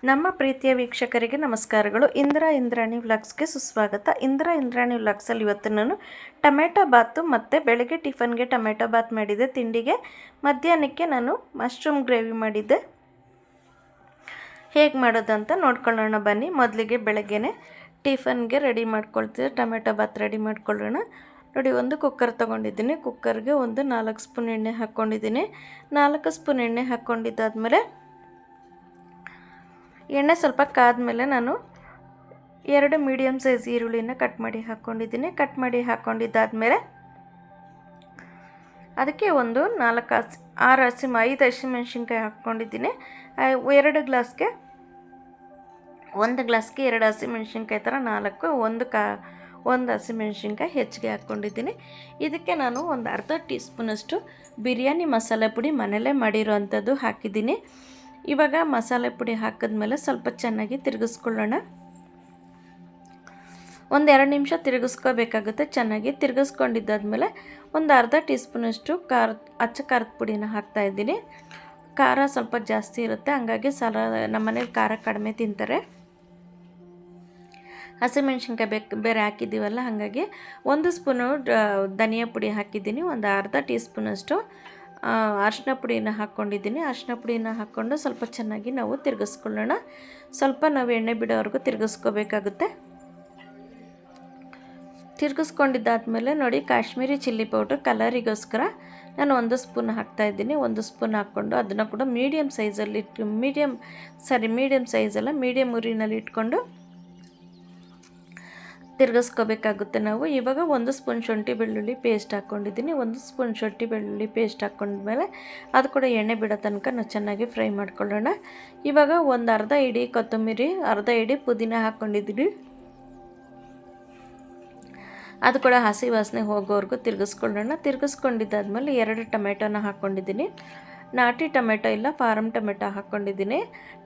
ನಮ್ಮ ಪ್ರೀತಿಯ ವೀಕ್ಷಕರಿಗೆ ನಮಸ್ಕಾರಗಳು. ಇಂದ್ರಾಣಿ ವ್ಲಾಗ್ಸ್ಗೆ ಸುಸ್ವಾಗತ. ಇಂದ್ರಾಣಿ ವ್ಲಾಗ್ಸಲ್ಲಿ ಇವತ್ತು ನಾನು ಟೊಮೆಟೊ ಬಾತು ಮತ್ತು ಬೆಳಗ್ಗೆ ಟಿಫನ್ಗೆ ಟೊಮೆಟೊ ಬಾತ್ ಮಾಡಿದ್ದೆ. ತಿಂಡಿಗೆ ಮಧ್ಯಾಹ್ನಕ್ಕೆ ನಾನು ಮಶ್ರೂಮ್ ಗ್ರೇವಿ ಮಾಡಿದ್ದೆ. ಹೇಗೆ ಮಾಡೋದಂತ ನೋಡ್ಕೊಳ್ಳೋಣ ಬನ್ನಿ. ಮೊದಲಿಗೆ ಬೆಳಗ್ಗೆನೇ ಟಿಫನ್ಗೆ ರೆಡಿ ಮಾಡ್ಕೊಳ್ತಿದ್ದೆ. ಟೊಮೆಟೊ ಬಾತ್ ರೆಡಿ ಮಾಡ್ಕೊಳ್ಳೋಣ. ನೋಡಿ, ಒಂದು ಕುಕ್ಕರ್ ತೊಗೊಂಡಿದ್ದೀನಿ. ಕುಕ್ಕರ್ಗೆ ಒಂದು 4 ಸ್ಪೂನ್ ಎಣ್ಣೆ ಹಾಕ್ಕೊಂಡಿದ್ದೀನಿ. 4 ಸ್ಪೂನ್ ಎಣ್ಣೆ ಹಾಕ್ಕೊಂಡಿದ್ದಾದಮೇಲೆ ಎಣ್ಣೆ ಸ್ವಲ್ಪ ಕಾದ್ಮೇಲೆ ನಾನು 2 ಮೀಡಿಯಮ್ ಸೈಜ್ ಈರುಳ್ಳಿನ ಕಟ್ ಮಾಡಿ ಹಾಕ್ಕೊಂಡಿದ್ದಾದಮೇಲೆ ಅದಕ್ಕೆ ಒಂದು 5 ಹಸಿಮೆಣ್ಸಿನ್ಕಾಯಿ ಹಾಕ್ಕೊಂಡಿದ್ದೀನಿ. 1 ಗ್ಲಾಸ್ಗೆ 2 ಹಸಿಮೆಣ್ಸಿನ್ಕಾಯಿ ಥರ 4 ಒಂದು ಹಸಿಮೆಣ್ಸಿನ್ಕಾಯಿ ಹೆಚ್ಚಿಗೆ ಹಾಕ್ಕೊಂಡಿದ್ದೀನಿ. ಇದಕ್ಕೆ ನಾನು ಒಂದು ಅರ್ಧ ಟೀ ಸ್ಪೂನಷ್ಟು ಬಿರಿಯಾನಿ ಮಸಾಲೆ ಪುಡಿ ಮನೆಯಲ್ಲೇ ಮಾಡಿರೋ ಅಂಥದ್ದು ಹಾಕಿದ್ದೀನಿ. ಇವಾಗ ಮಸಾಲೆ ಪುಡಿ ಹಾಕಿದ್ಮೇಲೆ ಸ್ವಲ್ಪ ಚೆನ್ನಾಗಿ ತಿರುಗಿಸ್ಕೊಳ್ಳೋಣ. 1-2 ನಿಮಿಷ ತಿರುಗಿಸ್ಕೋಬೇಕಾಗುತ್ತೆ. ಚೆನ್ನಾಗಿ ತಿರುಗಿಸ್ಕೊಂಡಿದ್ದಾದ್ಮೇಲೆ ಒಂದು ಅರ್ಧ ಟೀ ಸ್ಪೂನಷ್ಟು ಅಚ್ಚ ಖಾರದ ಪುಡಿನ ಹಾಕ್ತಾಯಿದ್ದೀನಿ. ಖಾರ ಸ್ವಲ್ಪ ಜಾಸ್ತಿ ಇರುತ್ತೆ, ಹಂಗಾಗಿ ನಮ್ಮ ಮನೇಲಿ ಖಾರ ಕಡಿಮೆ ತಿಂತಾರೆ. ಹಸಿಮೆಣ್ಸಿನ್ಕಾಯಿ ಬೇರೆ ಹಾಕಿದ್ದೀವಲ್ಲ, ಹಾಗಾಗಿ 1 ಸ್ಪೂನು ಧನಿಯಾ ಪುಡಿ ಹಾಕಿದ್ದೀನಿ. ಒಂದು ಅರ್ಧ ಟೀ ಸ್ಪೂನಷ್ಟು ಅರಿಶಿನ ಪುಡಿನ ಹಾಕ್ಕೊಂಡಿದ್ದೀನಿ. ಅರಿಶಿನ ಪುಡಿನ ಹಾಕ್ಕೊಂಡು ಸ್ವಲ್ಪ ಚೆನ್ನಾಗಿ ನಾವು ತಿರುಗಿಸ್ಕೊಳ್ಳೋಣ. ಸ್ವಲ್ಪ ನಾವು ಎಣ್ಣೆ ಬಿಡೋವರೆಗೂ ತಿರುಗಿಸ್ಕೋಬೇಕಾಗುತ್ತೆ. ತಿರುಗಿಸ್ಕೊಂಡಿದ್ದಾದಮೇಲೆ ನೋಡಿ, ಕಾಶ್ಮೀರಿ ಚಿಲ್ಲಿ ಪೌಡ್ರ್ ಕಲರಿಗೋಸ್ಕರ ನಾನು 1 ಸ್ಪೂನ್ ಹಾಕ್ತಾಯಿದ್ದೀನಿ. 1 ಸ್ಪೂನ್ ಹಾಕ್ಕೊಂಡು ಅದನ್ನು ಕೂಡ ಮೀಡಿಯಮ್ ಮೀಡಿಯಮ್ ಉರಿನಲ್ಲಿ ಇಟ್ಕೊಂಡು ತಿರುಗಿಸ್ಕೋಬೇಕಾಗುತ್ತೆ ನಾವು. ಇವಾಗ 1 ಸ್ಪೂನ್ ಶುಂಠಿ ಬೆಳ್ಳುಳ್ಳಿ ಪೇಸ್ಟ್ ಹಾಕ್ಕೊಂಡಿದ್ದೀನಿ. 1 ಸ್ಪೂನ್ ಶುಂಠಿ ಬೆಳ್ಳುಳ್ಳಿ ಪೇಸ್ಟ್ ಹಾಕ್ಕೊಂಡ್ಮೇಲೆ ಅದು ಕೂಡ ಎಣ್ಣೆ ಬಿಡೋ ತನಕ ನಾವು ಚೆನ್ನಾಗಿ ಫ್ರೈ ಮಾಡ್ಕೊಳ್ಳೋಣ. ಇವಾಗ ಒಂದು ಅರ್ಧ ಇಡಿ ಕೊತ್ತಂಬರಿ, ಅರ್ಧ ಇಡಿ ಪುದೀನ ಹಾಕ್ಕೊಂಡಿದ್ದೀನಿ. ಅದು ಕೂಡ ಹಸಿ ವಾಸನೆ ಹೋಗೋವರೆಗೂ ತಿರುಗಿಸ್ಕೊಳ್ಳೋಣ. ತಿರುಗಿಸ್ಕೊಂಡಿದ್ದಾದ್ಮೇಲೆ 2 ಟೊಮೆಟೊನ ಹಾಕ್ಕೊಂಡಿದ್ದೀನಿ. ನಾಟಿ ಟೊಮೆಟೊ ಇಲ್ಲ, ಫಾರಮ್ ಟೊಮೆಟೊ ಹಾಕ್ಕೊಂಡಿದ್ದೀನಿ.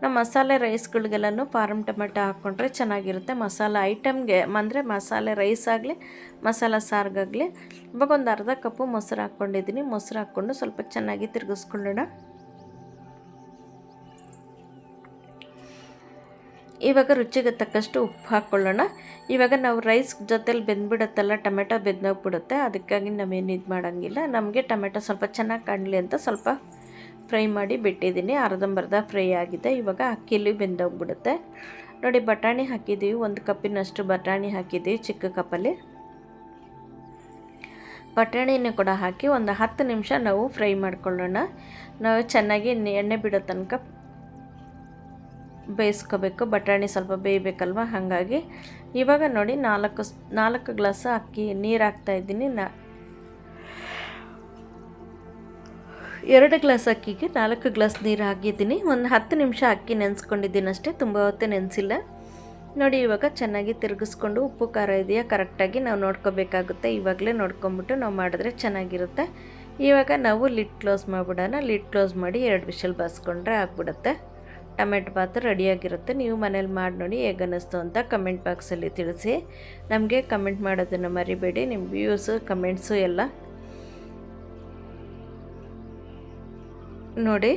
ನಮ್ಮ ಮಸಾಲೆ ರೈಸ್ಗಳಿಗೆಲ್ಲನೂ ಫಾರಮ್ ಟೊಮೆಟೊ ಹಾಕ್ಕೊಂಡ್ರೆ ಚೆನ್ನಾಗಿರುತ್ತೆ. ಮಸಾಲೆ ಐಟಮ್ಗೆ ಅಂದರೆ ಮಸಾಲೆ ರೈಸ್ ಆಗಲಿ ಮಸಾಲ ಸಾರಿಗಾಗಲಿ. ಇವಾಗ ಒಂದು ಅರ್ಧ ಕಪ್ಪು ಮೊಸರು ಹಾಕ್ಕೊಂಡಿದ್ದೀನಿ. ಮೊಸರು ಹಾಕ್ಕೊಂಡು ಸ್ವಲ್ಪ ಚೆನ್ನಾಗಿ ತಿರುಗಿಸ್ಕೊಳ್ಳೋಣ. ಇವಾಗ ರುಚಿಗೆ ತಕ್ಕಷ್ಟು ಉಪ್ಪು ಹಾಕ್ಕೊಳ್ಳೋಣ. ಇವಾಗ ನಾವು ರೈಸ್ ಜೊತೆಲಿ ಬೆಂದ್ಬಿಡುತ್ತಲ್ಲ, ಟೊಮೆಟೊ ಬೆಂದೋಗ್ಬಿಡುತ್ತೆ. ಅದಕ್ಕಾಗಿ ನಾವೇನು ಇದು ಮಾಡೋಂಗಿಲ್ಲ. ನಮಗೆ ಟೊಮೆಟೊ ಸ್ವಲ್ಪ ಚೆನ್ನಾಗಿ ಕಾಣಲಿ ಅಂತ ಸ್ವಲ್ಪ ಫ್ರೈ ಮಾಡಿ ಬಿಟ್ಟಿದ್ದೀನಿ. ಅರ್ಧಂಬರ್ಧ ಫ್ರೈ ಆಗಿದೆ. ಇವಾಗ ಅಕ್ಕಿಲಿ ಬೆಂದೋಗ್ಬಿಡುತ್ತೆ. ನೋಡಿ, ಬಟಾಣಿ ಹಾಕಿದ್ದೀವಿ. 1 ಕಪ್ಪಿನಷ್ಟು ಬಟಾಣಿ ಹಾಕಿದ್ದೀವಿ, ಚಿಕ್ಕ ಕಪ್ಪಲ್ಲಿ. ಬಟಾಣಿನೂ ಕೂಡ ಹಾಕಿ ಒಂದು 10 ನಿಮಿಷ ನಾವು ಫ್ರೈ ಮಾಡ್ಕೊಳ್ಳೋಣ. ನಾವು ಚೆನ್ನಾಗಿ ಎಣ್ಣೆ ಬಿಡೋ ತನಕ ಬೇಯಿಸ್ಕೋಬೇಕು. ಬಟಾಣಿ ಸ್ವಲ್ಪ ಬೇಯಬೇಕಲ್ವ, ಹಾಗಾಗಿ ಇವಾಗ ನೋಡಿ 4 ಗ್ಲಾಸ್ ನೀರು ಹಾಕ್ತಾಯಿದ್ದೀನಿ. 2 ಗ್ಲಾಸ್ ಅಕ್ಕಿಗೆ 4 ಗ್ಲಾಸ್ ನೀರು ಹಾಕಿದ್ದೀನಿ. ಒಂದು 10 ನಿಮಿಷ ಅಕ್ಕಿ ನೆನೆಸ್ಕೊಂಡಿದ್ದೀನಿ ಅಷ್ಟೇ, ತುಂಬ ಹೊತ್ತು ನೆನೆಸಿಲ್ಲ. ನೋಡಿ, ಇವಾಗ ಚೆನ್ನಾಗಿ ತಿರುಗಿಸ್ಕೊಂಡು ಉಪ್ಪು ಖಾರ ಇದೆಯಾ ಕರೆಕ್ಟಾಗಿ ನಾವು ನೋಡ್ಕೋಬೇಕಾಗುತ್ತೆ. ಇವಾಗಲೇ ನೋಡ್ಕೊಂಬಿಟ್ಟು ನಾವು ಮಾಡಿದ್ರೆ ಚೆನ್ನಾಗಿರುತ್ತೆ. ಇವಾಗ ನಾವು ಲಿಡ್ ಕ್ಲೋಸ್ ಮಾಡಿಬಿಡೋಣ. ಲಿಡ್ ಕ್ಲೋಸ್ ಮಾಡಿ 2 ವಿಷಲ್ ಬಾರಿಸ್ಕೊಂಡ್ರೆ ಆಗ್ಬಿಡುತ್ತೆ. ಟೊಮೆಟೊ ಬಾತ್ ರೆಡಿಯಾಗಿರುತ್ತೆ. ನೀವು ಮನೇಲಿ ಮಾಡಿ ನೋಡಿ ಹೇಗೆ ಅನ್ನಿಸ್ತು ಅಂತ ಕಮೆಂಟ್ ಬಾಕ್ಸಲ್ಲಿ ತಿಳಿಸಿ. ನಮಗೆ ಕಮೆಂಟ್ ಮಾಡೋದನ್ನು ಮರಿಬೇಡಿ. ನಿಮ್ಮ ವ್ಯೂಸು ಕಮೆಂಟ್ಸು ಎಲ್ಲ ನೋಡಿ.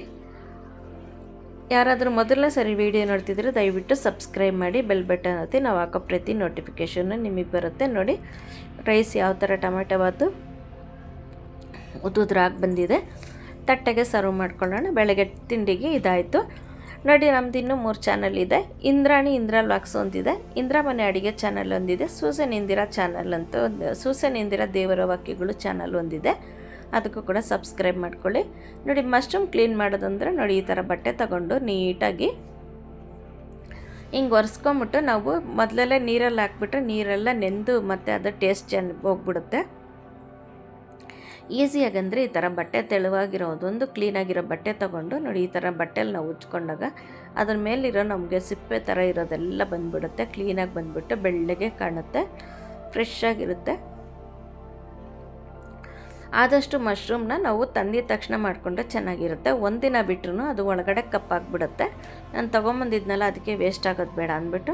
ಯಾರಾದರೂ ಮೊದಲನೇ ಸರಿ ವಿಡಿಯೋ ನೋಡ್ತಿದ್ರೆ ದಯವಿಟ್ಟು ಸಬ್ಸ್ಕ್ರೈಬ್ ಮಾಡಿ, ಬೆಲ್ ಬಟನ್ ಒತ್ತಿ. ನಾವು ಹಾಕೋ ಪ್ರತಿ ನೋಟಿಫಿಕೇಷನ್ನು ನಿಮಗೆ ಬರುತ್ತೆ. ನೋಡಿ, ರೈಸ್ ಯಾವ ಥರ ಟೊಮೆಟೊ ಬಾತು ಉದುದ್ರಾಗಿ ಬಂದಿದೆ. ತಟ್ಟೆಗೆ ಸರ್ವ್ ಮಾಡ್ಕೊಳ್ಳೋಣ. ಬೆಳಗ್ಗೆ ತಿಂಡಿಗೆ ಇದಾಯಿತು. ನೋಡಿ, ನಮ್ದು ಇನ್ನೂ 3 ಚಾನಲ್ ಇದೆ. ಇಂದ್ರಾ ವ್ಲಾಗ್ಸ್ ಒಂದಿದೆ, ಇಂದ್ರಾ ಮನೆ ಅಡುಗೆ ಚಾನಲ್ ಒಂದಿದೆ, ಸೂಸನ್ ಇಂದಿರಾ ದೇವರ ವಾಕ್ಯಗಳು ಚಾನಲ್ ಒಂದಿದೆ. ಅದಕ್ಕೂ ಕೂಡ ಸಬ್ಸ್ಕ್ರೈಬ್ ಮಾಡ್ಕೊಳ್ಳಿ. ನೋಡಿ, ಮಶ್ರೂಮ್ ಕ್ಲೀನ್ ಮಾಡೋದಂದ್ರೆ ನೋಡಿ, ಈ ಥರ ಬಟ್ಟೆ ತಗೊಂಡು ನೀಟಾಗಿ ಹಿಂಗೆ ಒರೆಸ್ಕೊಂಬಿಟ್ಟು ನಾವು ಮೊದಲಲ್ಲೇ ನೀರಲ್ಲಿ ಹಾಕ್ಬಿಟ್ರೆ ನೀರೆಲ್ಲ ನೆಂದು ಮತ್ತು ಅದು ಟೇಸ್ಟ್ ಹೋಗ್ಬಿಡುತ್ತೆ. ಈಸಿಯಾಗಂದರೆ ಈ ಥರ ಬಟ್ಟೆ ತೆಳುವಾಗಿರೋದೊಂದು ಕ್ಲೀನಾಗಿರೋ ಬಟ್ಟೆ ತೊಗೊಂಡು ನೋಡಿ, ಈ ಥರ ಬಟ್ಟೆಲಿ ನಾವು ಉಜ್ಕೊಂಡಾಗ ಅದ್ರ ಮೇಲಿರೋ ನಮಗೆ ಸಿಪ್ಪೆ ಥರ ಇರೋದೆಲ್ಲ ಬಂದುಬಿಡುತ್ತೆ. ಕ್ಲೀನಾಗಿ ಬಂದುಬಿಟ್ಟು ಬೆಳ್ಳಗೆ ಕಾಣುತ್ತೆ, ಫ್ರೆಶ್ ಆಗಿರುತ್ತೆ. ಆದಷ್ಟು ಮಶ್ರೂಮ್ನ ನಾವು ತಂದಿದ ತಕ್ಷಣ ಮಾಡಿಕೊಂಡ್ರೆ ಚೆನ್ನಾಗಿರುತ್ತೆ. ಒಂದಿನ ಬಿಟ್ಟರು ಅದು ಒಳಗಡೆ ಕಪ್ಪಾಗಿಬಿಡುತ್ತೆ. ನಾನು ತೊಗೊಂಬಂದಿದ್ನಲ್ಲ, ಅದಕ್ಕೆ ವೇಸ್ಟ್ ಆಗೋದು ಬೇಡ ಅಂದ್ಬಿಟ್ಟು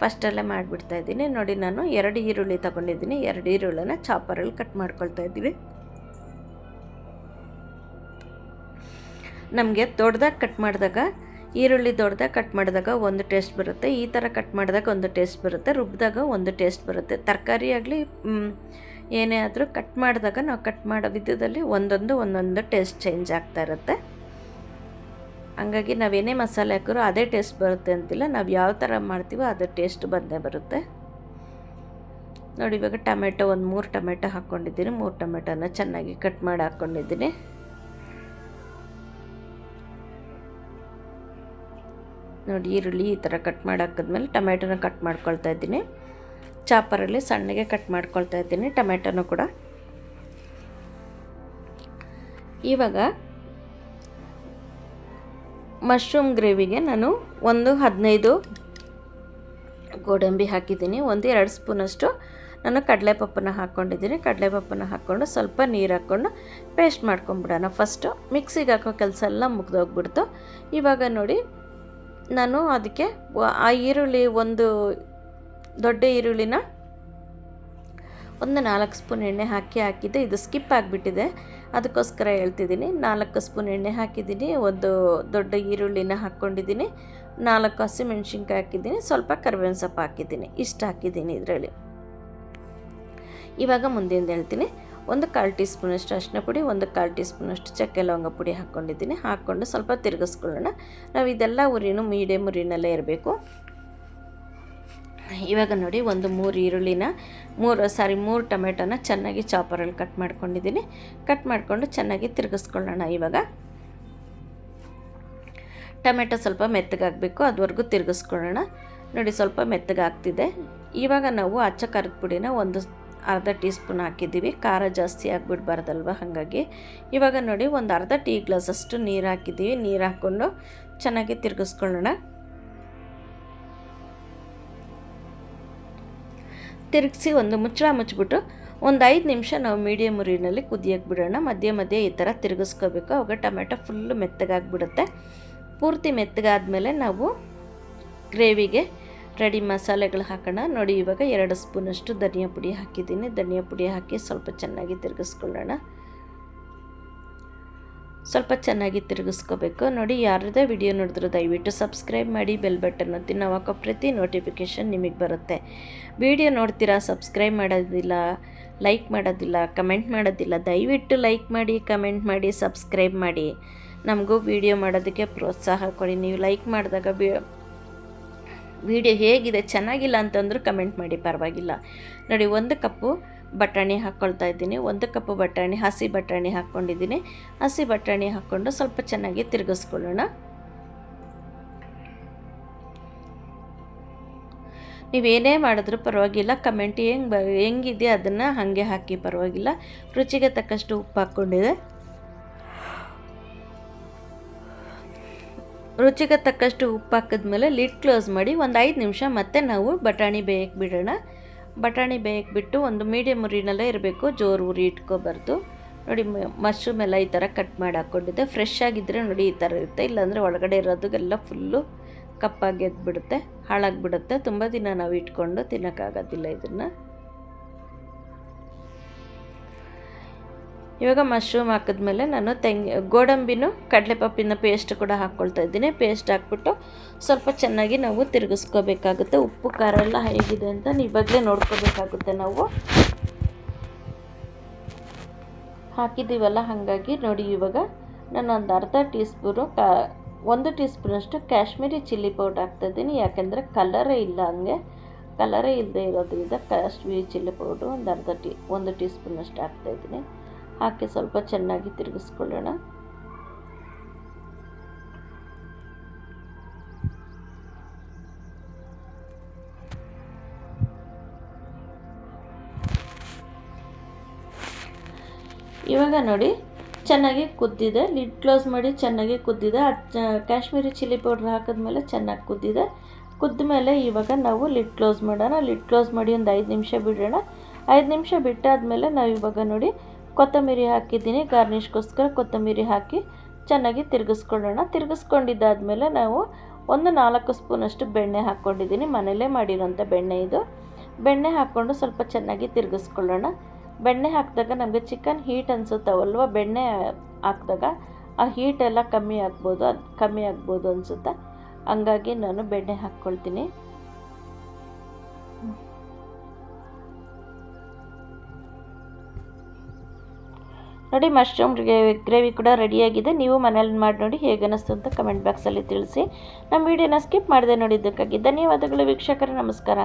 ಫಸ್ಟಲ್ಲೇ ಮಾಡಿಬಿಡ್ತಾಯಿದ್ದೀನಿ. ನೋಡಿ, ನಾನು 2 ಈರುಳ್ಳಿ ತೊಗೊಂಡಿದ್ದೀನಿ. 2 ಈರುಳ್ಳಿನ ಚಾಪರಲ್ಲಿ ಕಟ್ ಮಾಡ್ಕೊಳ್ತಾಯಿದ್ದೀನಿ. ನಮಗೆ ದೊಡ್ಡದಾಗಿ ಕಟ್ ಮಾಡಿದಾಗ ಈರುಳ್ಳಿ ದೊಡ್ಡದಾಗಿ ಕಟ್ ಮಾಡಿದಾಗ ಒಂದು ಟೇಸ್ಟ್ ಬರುತ್ತೆ, ಈ ಥರ ಕಟ್ ಮಾಡಿದಾಗ ಒಂದು ಟೇಸ್ಟ್ ಬರುತ್ತೆ, ರುಬ್ಬಿದಾಗ ಒಂದು ಟೇಸ್ಟ್ ಬರುತ್ತೆ. ತರಕಾರಿ ಆಗಲಿ ಏನೇ ಆದರೂ ಕಟ್ ಮಾಡಿದಾಗ ನಾವು ಕಟ್ ಮಾಡೋ ವಿಧದಲ್ಲಿ ಒಂದೊಂದು ಟೇಸ್ಟ್ ಚೇಂಜ್ ಆಗ್ತಾ ಇರುತ್ತೆ. ಹಂಗಾಗಿ ನಾವೇನೇ ಮಸಾಲೆ ಹಾಕಿದ್ರು ಅದೇ ಟೇಸ್ಟ್ ಬರುತ್ತೆ ಅಂತಿಲ್ಲ, ನಾವು ಯಾವ ಥರ ಮಾಡ್ತೀವೋ ಅದೇ ಟೇಸ್ಟ್ ಬಂದೇ ಬರುತ್ತೆ. ನೋಡಿ ಇವಾಗ ಟೊಮೆಟೊ ಒಂದು 3 ಟೊಮೆಟೊ ಹಾಕ್ಕೊಂಡಿದ್ದೀನಿ. 3 ಟೊಮೆಟೊನ ಚೆನ್ನಾಗಿ ಕಟ್ ಮಾಡಿ ಹಾಕ್ಕೊಂಡಿದ್ದೀನಿ. ನೋಡಿ ಈರುಳ್ಳಿ ಈ ಥರ ಕಟ್ ಮಾಡಿ ಹಾಕಿದ್ಮೇಲೆ ಟೊಮೆಟೊನ ಕಟ್ ಮಾಡ್ಕೊಳ್ತಾ ಇದ್ದೀನಿ. ಚಾಪರಲ್ಲಿ ಸಣ್ಣಗೆ ಕಟ್ ಮಾಡ್ಕೊಳ್ತಾ ಇದ್ದೀನಿ ಟೊಮೆಟೊನೂ ಕೂಡ. ಇವಾಗ ಮಶ್ರೂಮ್ ಗ್ರೇವಿಗೆ ನಾನು ಒಂದು 15 ಗೋಡಂಬಿ ಹಾಕಿದ್ದೀನಿ. 1-2 ಸ್ಪೂನಷ್ಟು ನಾನು ಕಡಲೆಪಪ್ಪನ ಹಾಕ್ಕೊಂಡಿದ್ದೀನಿ. ಕಡಲೆಪಪ್ಪನ ಹಾಕ್ಕೊಂಡು ಸ್ವಲ್ಪ ನೀರು ಹಾಕ್ಕೊಂಡು ಪೇಸ್ಟ್ ಮಾಡ್ಕೊಂಬಿಡೋಣ. ಫಸ್ಟು ಮಿಕ್ಸಿಗೆ ಹಾಕೋ ಕೆಲಸ ಎಲ್ಲ ಮುಗ್ದೋಗ್ಬಿಡ್ತು. ಇವಾಗ ನೋಡಿ ನಾನು ಅದಕ್ಕೆ ಆ ಈರುಳ್ಳಿ, ಒಂದು ದೊಡ್ಡ ಈರುಳ್ಳಿನ ಒಂದು 4 ಸ್ಪೂನ್ ಎಣ್ಣೆ ಹಾಕಿದ್ದೆ. ಇದು ಸ್ಕಿಪ್ ಆಗಿಬಿಟ್ಟಿದೆ, ಅದಕ್ಕೋಸ್ಕರ ಹೇಳ್ತಿದ್ದೀನಿ. 4 ಸ್ಪೂನ್ ಎಣ್ಣೆ ಹಾಕಿದ್ದೀನಿ, ಒಂದು ದೊಡ್ಡ ಈರುಳ್ಳಿನ ಹಾಕ್ಕೊಂಡಿದ್ದೀನಿ, 4 ಹಸಿಮೆಣ್ಸಿನ್ಕಾಯಿ ಹಾಕಿದ್ದೀನಿ, ಸ್ವಲ್ಪ ಕರಿಬೇವಿನ ಸೊಪ್ಪು ಹಾಕಿದ್ದೀನಿ. ಇಷ್ಟು ಹಾಕಿದ್ದೀನಿ ಇದರಲ್ಲಿ. ಇವಾಗ ಮುಂದೆಂದು ಹೇಳ್ತೀನಿ. 1/4 ಟೀ ಸ್ಪೂನಷ್ಟು ಅರಿಶಿನ ಪುಡಿ, 1/4 ಟೀ ಸ್ಪೂನಷ್ಟು ಚಕ್ಕೆ ಲವಂಗ ಪುಡಿ ಹಾಕ್ಕೊಂಡಿದ್ದೀನಿ. ಹಾಕ್ಕೊಂಡು ಸ್ವಲ್ಪ ತಿರುಗಿಸ್ಕೊಳ್ಳೋಣ. ನಾವು ಇದೆಲ್ಲ ಉರಿನೂ ಮೀಡಿಯಮ್ ಉರಿನಲ್ಲೇ ಇರಬೇಕು. ಇವಾಗ ನೋಡಿ ಒಂದು 3 ಟೊಮೆಟೊನ ಚೆನ್ನಾಗಿ ಚಾಪರಲ್ಲಿ ಕಟ್ ಮಾಡ್ಕೊಂಡಿದ್ದೀನಿ. ಕಟ್ ಮಾಡಿಕೊಂಡು ಚೆನ್ನಾಗಿ ತಿರುಗಿಸ್ಕೊಳ್ಳೋಣ. ಇವಾಗ ಟೊಮೆಟೊ ಸ್ವಲ್ಪ ಮೆತ್ತಗಾಗಬೇಕು, ಅದುವರೆಗೂ ತಿರುಗಿಸ್ಕೊಳ್ಳೋಣ. ನೋಡಿ ಸ್ವಲ್ಪ ಮೆತ್ತಗಾಗ್ತಿದೆ. ಇವಾಗ ನಾವು ಅಚ್ಚ ಖಾರದ ಪುಡಿನ ಅರ್ಧ ಟೀ ಸ್ಪೂನ್ ಹಾಕಿದ್ದೀವಿ. ಖಾರ ಜಾಸ್ತಿ ಆಗಿಬಿಡ್ಬಾರ್ದಲ್ವ, ಹಾಗಾಗಿ ಇವಾಗ ನೋಡಿ ಒಂದು ಅರ್ಧ ಟೀ ಗ್ಲಾಸಷ್ಟು ನೀರು ಹಾಕಿದ್ದೀವಿ. ನೀರು ಹಾಕ್ಕೊಂಡು ಚೆನ್ನಾಗಿ ತಿರುಗಿಸ್ಕೊಳ್ಳೋಣ. ತಿರುಗಿಸಿ ಒಂದು ಮುಚ್ಚಳ ಮುಚ್ಚಿಬಿಟ್ಟು ಒಂದು 5 ನಿಮಿಷ ನಾವು ಮೀಡಿಯಮ್ ಉರಿನಲ್ಲಿ ಕುದಿಯೋಕ್ಕೆ ಬಿಡೋಣ. ಮಧ್ಯೆ ಈ ಥರ ತಿರುಗಿಸ್ಕೋಬೇಕು. ಆವಾಗ ಟೊಮೆಟೊ ಫುಲ್ಲು ಮೆತ್ತಗಾಗ್ಬಿಡುತ್ತೆ. ಪೂರ್ತಿ ಮೆತ್ತಗಾದ್ಮೇಲೆ ನಾವು ಗ್ರೇವಿಗೆ ರೆಡಿ ಮಸಾಲೆಗಳು ಹಾಕೋಣ. ನೋಡಿ ಇವಾಗ 2 ಸ್ಪೂನಷ್ಟು ಧನಿಯಾ ಪುಡಿ ಹಾಕಿದ್ದೀನಿ. ಧನಿಯಾ ಪುಡಿ ಹಾಕಿ ಸ್ವಲ್ಪ ಚೆನ್ನಾಗಿ ತಿರುಗಿಸ್ಕೊಳ್ಳೋಣ. ಸ್ವಲ್ಪ ಚೆನ್ನಾಗಿ ತಿರುಗಿಸ್ಕೋಬೇಕು. ನೋಡಿ ಯಾರದೇ ವಿಡಿಯೋ ನೋಡಿದ್ರು ದಯವಿಟ್ಟು ಸಬ್ಸ್ಕ್ರೈಬ್ ಮಾಡಿ, ಬೆಲ್ ಬಟನ್ ಒತ್ತಿ. ನಾವು ಹಾಕೋ ಪ್ರತಿ ನೋಟಿಫಿಕೇಷನ್ ನಿಮಗೆ ಬರುತ್ತೆ. ವಿಡಿಯೋ ನೋಡ್ತೀರಾ, ಸಬ್ಸ್ಕ್ರೈಬ್ ಮಾಡೋದಿಲ್ಲ, ಲೈಕ್ ಮಾಡೋದಿಲ್ಲ, ಕಮೆಂಟ್ ಮಾಡೋದಿಲ್ಲ. ದಯವಿಟ್ಟು ಲೈಕ್ ಮಾಡಿ, ಕಮೆಂಟ್ ಮಾಡಿ, ಸಬ್ಸ್ಕ್ರೈಬ್ ಮಾಡಿ. ನಮಗೂ ವಿಡಿಯೋ ಮಾಡೋದಕ್ಕೆ ಪ್ರೋತ್ಸಾಹ ಕೊಡಿ. ನೀವು ಲೈಕ್ ಮಾಡಿದಾಗ ವಿಡಿಯೋ ಹೇಗಿದೆ, ಚೆನ್ನಾಗಿಲ್ಲ ಅಂತಂದ್ರೂ ಕಮೆಂಟ್ ಮಾಡಿ, ಪರವಾಗಿಲ್ಲ. ನೋಡಿ 1 ಕಪ್ಪು ಬಟಾಣಿ ಹಾಕ್ಕೊಳ್ತಾ ಇದ್ದೀನಿ. 1 ಕಪ್ಪು ಬಟಾಣಿ, ಹಸಿ ಬಟಾಣಿ ಹಾಕ್ಕೊಂಡಿದ್ದೀನಿ. ಹಸಿ ಬಟಾಣಿ ಹಾಕ್ಕೊಂಡು ಸ್ವಲ್ಪ ಚೆನ್ನಾಗಿ ತಿರುಗಿಸ್ಕೊಳ್ಳೋಣ. ನೀವೇನೇ ಮಾಡಿದ್ರೂ ಪರವಾಗಿಲ್ಲ, ಕಮೆಂಟ್ ಹೆಂಗಿದೆ ಅದನ್ನು ಹಾಗೆ ಹಾಕಿ, ಪರವಾಗಿಲ್ಲ. ರುಚಿಗೆ ತಕ್ಕಷ್ಟು ಉಪ್ಪು ಹಾಕ್ಕೊಂಡಿದೆ. ರುಚಿಗೆ ತಕ್ಕಷ್ಟು ಉಪ್ಪು ಹಾಕಿದ್ಮೇಲೆ ಲಿಡ್ ಕ್ಲೋಸ್ ಮಾಡಿ ಒಂದು 5 ನಿಮಿಷ ಮತ್ತೆ ನಾವು ಬಟಾಣಿ ಬೇಯಕ್ಕೆ ಬಿಡೋಣ. ಬಟಾಣಿ ಬೇಯಕ್ಕೆ ಬಿಟ್ಟು ಒಂದು ಮೀಡಿಯಮ್ ಉರಿನಲ್ಲೇ ಇರಬೇಕು, ಜೋರು ಉರಿ ಇಟ್ಕೋಬಾರ್ದು. ನೋಡಿ ಮಶ್ರೂಮ್ ಎಲ್ಲ ಈ ಥರ ಕಟ್ ಮಾಡಿ ಹಾಕ್ಕೊಂಡಿದ್ದೆ. ಫ್ರೆಶ್ ಆಗಿದ್ದರೆ ನೋಡಿ ಈ ಥರ ಇರುತ್ತೆ, ಇಲ್ಲಾಂದರೆ ಒಳಗಡೆ ಇರೋದಕ್ಕೆಲ್ಲ ಫುಲ್ಲು ಕಪ್ಪಾಗಿ ಎದ್ಬಿಡುತ್ತೆ, ಹಾಳಾಗಿಬಿಡುತ್ತೆ. ತುಂಬ ದಿನ ನಾವು ಇಟ್ಕೊಂಡು ತಿನ್ನೋಕ್ಕಾಗೋದಿಲ್ಲ ಇದನ್ನು. ಇವಾಗ ಮಶ್ರೂಮ್ ಹಾಕಿದ್ಮೇಲೆ ನಾನು ಗೋಡಂಬಿನೂ ಕಡಲೆಪಪ್ಪಿನ ಪೇಸ್ಟ್ ಕೂಡ ಹಾಕ್ಕೊಳ್ತಾ ಇದ್ದೀನಿ. ಪೇಸ್ಟ್ ಹಾಕ್ಬಿಟ್ಟು ಸ್ವಲ್ಪ ಚೆನ್ನಾಗಿ ನಾವು ತಿರುಗಿಸ್ಕೋಬೇಕಾಗುತ್ತೆ. ಉಪ್ಪು ಖಾರ ಎಲ್ಲ ಹೇಗಿದೆ ಅಂತ ಇವಾಗಲೇ ನೋಡ್ಕೋಬೇಕಾಗುತ್ತೆ. ನಾವು ಹಾಕಿದ್ದೀವಲ್ಲ, ಹಾಗಾಗಿ ನೋಡಿ ಇವಾಗ ನಾನು ಒಂದು ಅರ್ಧ ಟೀ ಸ್ಪೂನು 1 ಟೀ ಸ್ಪೂನಷ್ಟು ಕಾಶ್ಮೀರಿ ಚಿಲ್ಲಿ ಪೌಡರ್ ಹಾಕ್ತಾಯಿದ್ದೀನಿ. ಯಾಕೆಂದರೆ ಕಲರೇ ಇಲ್ಲ, ಹಂಗೆ ಕಲರೇ ಇಲ್ಲದೆ ಇರೋದ್ರಿಂದ ಕಾಶ್ಮೀರಿ ಚಿಲ್ಲಿ ಪೌಡ್ರು ಒಂದು 1 ಟೀ ಸ್ಪೂನಷ್ಟು ಹಾಕ್ತಾಯಿದ್ದೀನಿ. ಹಾಕಿ ಸ್ವಲ್ಪ ಚೆನ್ನಾಗಿ ತಿರುಗಿಸ್ಕೊಳ್ಳೋಣ. ಇವಾಗ ನೋಡಿ ಚೆನ್ನಾಗಿ ಕುದ್ದಿದೆ. ಲಿಡ್ ಕ್ಲೋಸ್ ಮಾಡಿ ಚೆನ್ನಾಗಿ ಕುದ್ದಿದೆ. ಕಾಶ್ಮೀರಿ ಚಿಲ್ಲಿ ಪೌಡ್ರ್ ಹಾಕಿದ್ಮೇಲೆ ಚೆನ್ನಾಗಿ ಕುದ್ದಿದೆ. ಕುದ್ದ ಮೇಲೆ ಇವಾಗ ನಾವು ಲಿಡ್ ಕ್ಲೋಸ್ ಮಾಡೋಣ. ಲಿಡ್ ಕ್ಲೋಸ್ ಮಾಡಿ ಒಂದು 5 ನಿಮಿಷ ಬಿಡೋಣ. 5 ನಿಮಿಷ ಬಿಟ್ಟಾದಮೇಲೆ ನಾವು ಇವಾಗ ನೋಡಿ ಕೊತ್ತಂಬರಿ ಹಾಕಿದ್ದೀನಿ. ಗಾರ್ನಿಷ್ಗೋಸ್ಕರ ಕೊತ್ತಂಬರಿ ಹಾಕಿ ಚೆನ್ನಾಗಿ ತಿರುಗಿಸ್ಕೊಳ್ಳೋಣ. ತಿರುಗಿಸ್ಕೊಂಡಿದ್ದಾದಮೇಲೆ ನಾವು ಒಂದು 4 ಸ್ಪೂನಷ್ಟು ಬೆಣ್ಣೆ ಹಾಕ್ಕೊಂಡಿದ್ದೀನಿ. ಮನೆಯಲ್ಲೇ ಮಾಡಿರೋಂಥ ಬೆಣ್ಣೆ ಇದು. ಬೆಣ್ಣೆ ಹಾಕ್ಕೊಂಡು ಸ್ವಲ್ಪ ಚೆನ್ನಾಗಿ ತಿರುಗಿಸ್ಕೊಳ್ಳೋಣ. ಬೆಣ್ಣೆ ಹಾಕಿದಾಗ ನಮಗೆ ಚಿಕನ್ ಹೀಟ್ ಅನಿಸುತ್ತಾವಲ್ವ, ಬೆಣ್ಣೆ ಹಾಕಿದಾಗ ಆ ಹೀಟೆಲ್ಲ ಕಮ್ಮಿ ಆಗ್ಬೋದು ಅನಿಸುತ್ತೆ. ಹಂಗಾಗಿ ನಾನು ಬೆಣ್ಣೆ ಹಾಕ್ಕೊಳ್ತೀನಿ. ನೋಡಿ, ಮಶ್ರೂಮ್ ಗ್ರೇವಿ ಕೂಡ ರೆಡಿಯಾಗಿದೆ. ನೀವು ಮನೇಲಿ ಮಾಡಿ ನೋಡಿ, ಹೇಗೆ ಅನ್ನಿಸ್ತು ಅಂತ ಕಮೆಂಟ್ ಬಾಕ್ಸಲ್ಲಿ ತಿಳಿಸಿ. ನಮ್ಮ ವಿಡಿಯೋನ ಸ್ಕಿಪ್ ಮಾಡದೆ ನೋಡಿದ್ದಕ್ಕಾಗಿ ಧನ್ಯವಾದಗಳು ವೀಕ್ಷಕರೇ. ನಮಸ್ಕಾರ.